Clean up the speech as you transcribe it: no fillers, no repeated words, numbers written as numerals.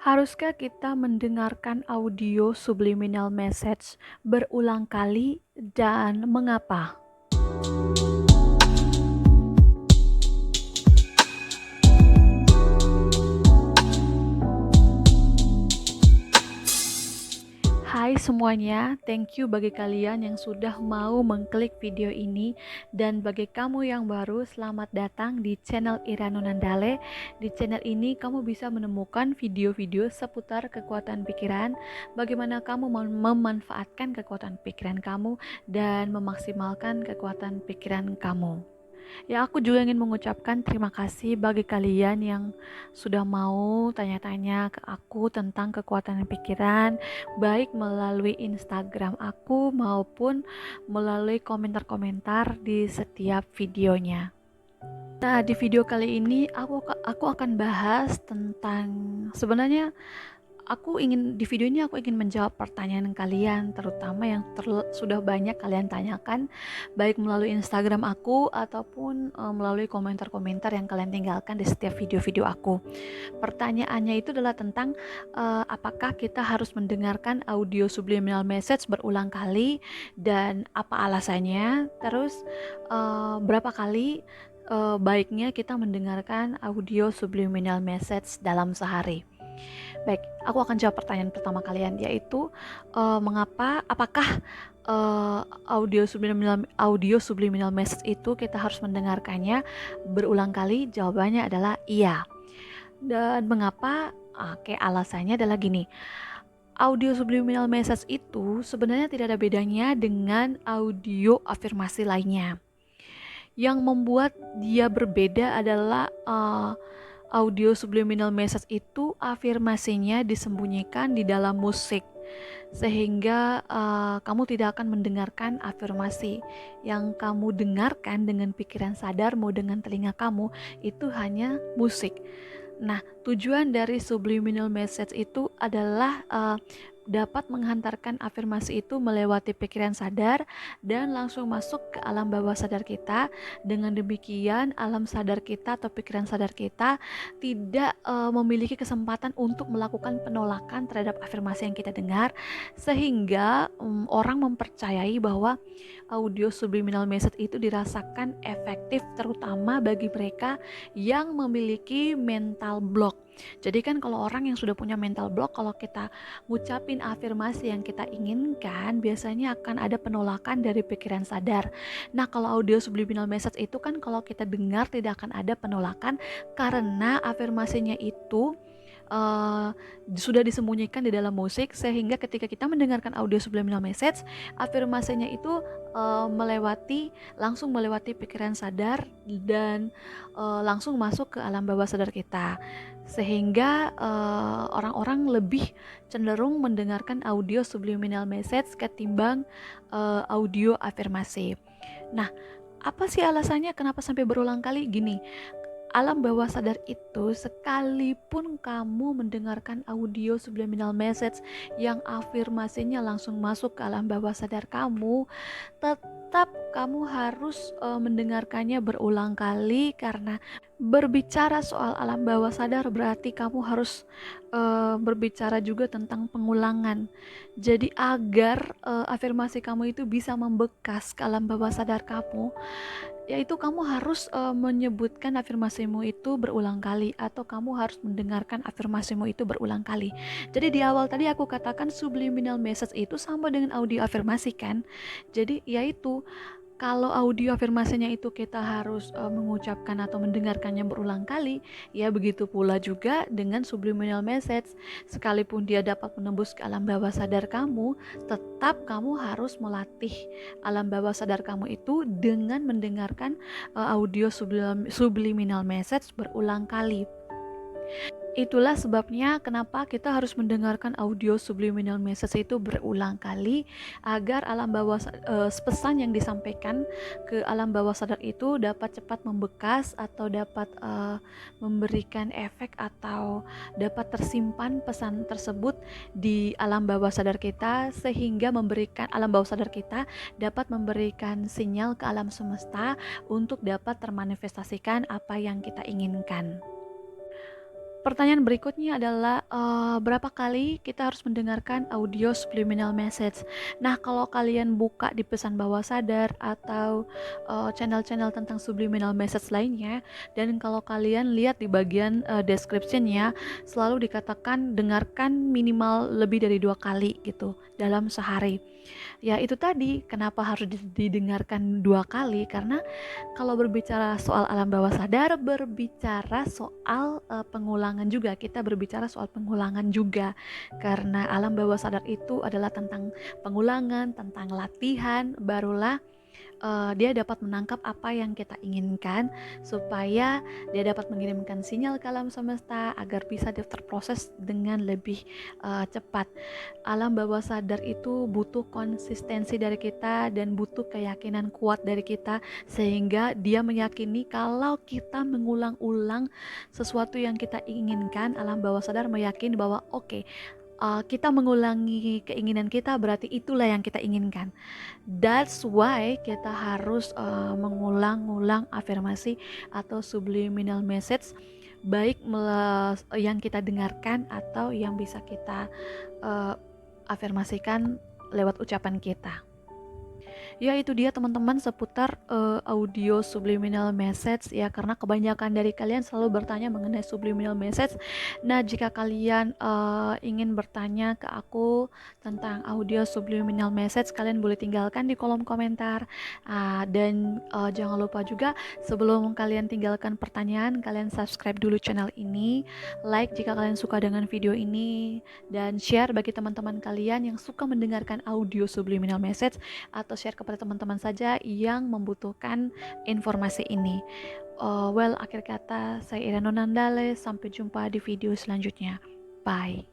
Haruskah kita mendengarkan audio subliminal message berulang kali dan mengapa? Hai semuanya, thank you bagi kalian yang sudah mau mengklik video ini. Dan bagi kamu yang baru, selamat datang di channel Iranu Nandale. Di channel ini kamu bisa menemukan video-video seputar kekuatan pikiran, bagaimana kamu memanfaatkan kekuatan pikiran kamu dan memaksimalkan kekuatan pikiran kamu. Ya, aku juga ingin mengucapkan terima kasih bagi kalian yang sudah mau tanya-tanya ke aku tentang kekuatan pikiran, baik melalui Instagram aku maupun melalui komentar-komentar di setiap videonya. Nah, di video kali ini aku akan bahas tentang sebenarnya di video ini aku ingin menjawab pertanyaan kalian, terutama yang sudah banyak kalian tanyakan, baik melalui Instagram aku ataupun melalui komentar-komentar yang kalian tinggalkan di setiap video-video aku. Pertanyaannya itu adalah tentang apakah kita harus mendengarkan audio subliminal message berulang kali dan apa alasannya, terus berapa kali baiknya kita mendengarkan audio subliminal message dalam sehari. Baik, aku akan jawab pertanyaan pertama kalian, yaitu apakah audio subliminal message itu kita harus mendengarkannya berulang kali? Jawabannya adalah iya. Dan mengapa? Oke, alasannya adalah gini. Audio subliminal message itu sebenarnya tidak ada bedanya dengan audio afirmasi lainnya. Yang membuat dia berbeda adalah audio subliminal message itu afirmasinya disembunyikan di dalam musik, sehingga kamu tidak akan mendengarkan afirmasi. Yang kamu dengarkan dengan pikiran sadar, mau dengan telinga kamu, itu hanya musik. Nah, tujuan dari subliminal message itu adalah dapat menghantarkan afirmasi itu melewati pikiran sadar dan langsung masuk ke alam bawah sadar kita. Dengan demikian, alam sadar kita atau pikiran sadar kita tidak memiliki kesempatan untuk melakukan penolakan terhadap afirmasi yang kita dengar, sehingga orang mempercayai bahwa audio subliminal message itu dirasakan efektif, terutama bagi mereka yang memiliki mental block. Jadi kan kalau orang yang sudah punya mental block, kalau kita ngucapin afirmasi yang kita inginkan, biasanya akan ada penolakan dari pikiran sadar. Nah, kalau audio subliminal message itu kan kalau kita dengar tidak akan ada penolakan, karena afirmasinya itu sudah disembunyikan di dalam musik, sehingga ketika kita mendengarkan audio subliminal message, afirmasinya itu langsung melewati pikiran sadar dan langsung masuk ke alam bawah sadar kita, sehingga orang-orang lebih cenderung mendengarkan audio subliminal message ketimbang audio afirmasi. Nah, apa sih alasannya kenapa sampai berulang kali? Gini, alam bawah sadar itu, sekalipun kamu mendengarkan audio subliminal message yang afirmasinya langsung masuk ke alam bawah sadar kamu, tetap kamu harus mendengarkannya berulang kali, karena berbicara soal alam bawah sadar berarti kamu harus berbicara juga tentang pengulangan. Jadi agar afirmasi kamu itu bisa membekas ke alam bawah sadar kamu, yaitu kamu harus menyebutkan afirmasimu itu berulang kali, atau kamu harus mendengarkan afirmasimu itu berulang kali. Jadi di awal tadi aku katakan subliminal message itu sama dengan audio afirmasi kan. Jadi yaitu kalau audio afirmasinya itu kita harus mengucapkan atau mendengarkannya berulang kali, ya begitu pula juga dengan subliminal message. Sekalipun dia dapat menembus ke alam bawah sadar kamu, tetap kamu harus melatih alam bawah sadar kamu itu dengan mendengarkan audio subliminal message berulang kali. Itulah sebabnya kenapa kita harus mendengarkan audio subliminal message itu berulang kali, agar pesan yang disampaikan ke alam bawah sadar itu dapat cepat membekas, atau dapat memberikan efek, atau dapat tersimpan pesan tersebut di alam bawah sadar kita, sehingga alam bawah sadar kita dapat memberikan sinyal ke alam semesta untuk dapat termanifestasikan apa yang kita inginkan. Pertanyaan berikutnya adalah berapa kali kita harus mendengarkan audio subliminal message. Nah, kalau kalian buka di pesan bawah sadar atau channel-channel tentang subliminal message lainnya, dan kalau kalian lihat di bagian description-nya, selalu dikatakan dengarkan minimal lebih dari 2 kali gitu dalam sehari. Ya itu tadi, kenapa harus didengarkan 2 kali? Karena kalau berbicara soal alam bawah sadar, berbicara soal pengulangan juga. Kita berbicara soal pengulangan juga, karena alam bawah sadar itu adalah tentang pengulangan, tentang latihan. Barulah dia dapat menangkap apa yang kita inginkan, supaya dia dapat mengirimkan sinyal ke alam semesta agar bisa terproses dengan lebih cepat. Alam bawah sadar itu butuh konsistensi dari kita dan butuh keyakinan kuat dari kita, sehingga dia meyakini kalau kita mengulang-ulang sesuatu yang kita inginkan, alam bawah sadar meyakini bahwa oke, kita mengulangi keinginan kita berarti itulah yang kita inginkan. That's why kita harus mengulang-ulang afirmasi atau subliminal message, baik yang kita dengarkan atau yang bisa kita afirmasikan lewat ucapan kita. Ya itu dia teman-teman seputar audio subliminal message ya, karena kebanyakan dari kalian selalu bertanya mengenai subliminal message. Nah, jika kalian ingin bertanya ke aku tentang audio subliminal message, kalian boleh tinggalkan di kolom komentar. Dan jangan lupa juga sebelum kalian tinggalkan pertanyaan, kalian subscribe dulu channel ini, like jika kalian suka dengan video ini, dan share bagi teman-teman kalian yang suka mendengarkan audio subliminal message, atau share kepada teman-teman saja yang membutuhkan informasi ini. Akhir kata, saya Irano Nandale. Sampai jumpa di video selanjutnya. Bye.